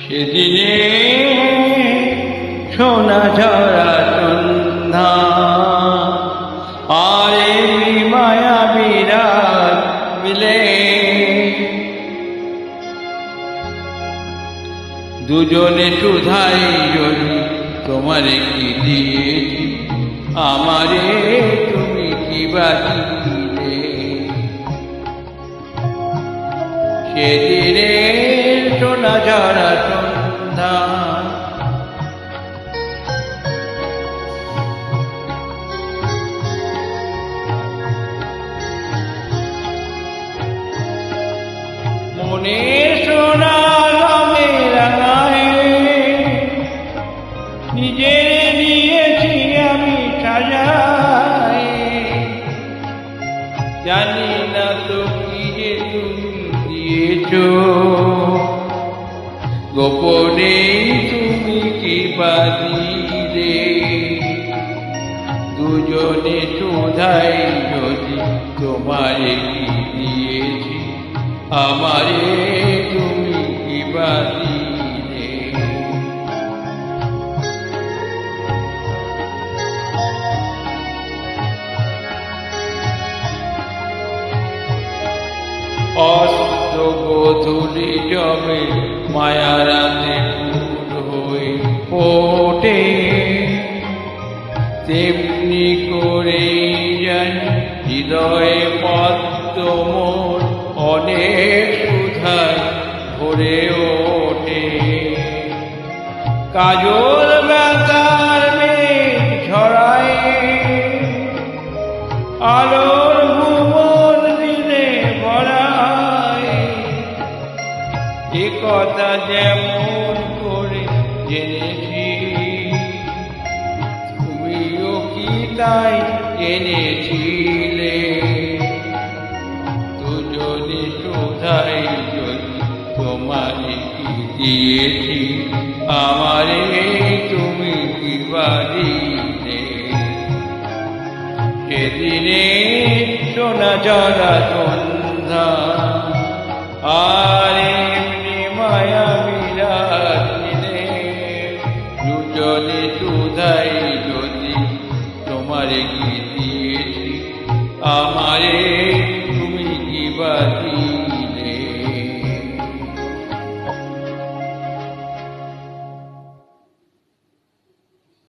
সেদিনে সোনা ঝরা সন্ধ্যা আরে মায়া বিরাট মিলে দুজনে শুধাই যদি তোমারে কি দিয়েছি আমারে তুমি কি বাদিলে সেদিনে সোনা ঝরা সন্ধ্যা মনের সোনা রঙে রাঙায় নিজের দিয়েছি আমি সাজাই জানি না তো কি যে তুমি দিয়েছ গোপনে তুমি কি বাদিলে দুজনে শোধাই যদি তোমারে কি দিয়েছি আমারে তুমি কি বাদিলে অস্ত গোধূলি জবে মায়ারাতে ফুল হয়ে ফোটে তেমনি করে জানি হৃদয়ে পদ্ম মোর অনেক সুধায় ভরে ওঠে কাজল ব্যথার মেঘ ঝরায় আলোর ভুবন দিনে ভরায় এ কথা যেমন করে জেনেছি তুমিও কি তাই জেনেছিলে দুজনে শোধাই যদি তোমারে কি দিয়েছি আমারে তুমি কি বাদিলে সেদিনে সোনা ঝরা সন্ধ্যা আর এমনি মায়া বিরাট দিলে দুজনে শোধাই যদি তোমারে কি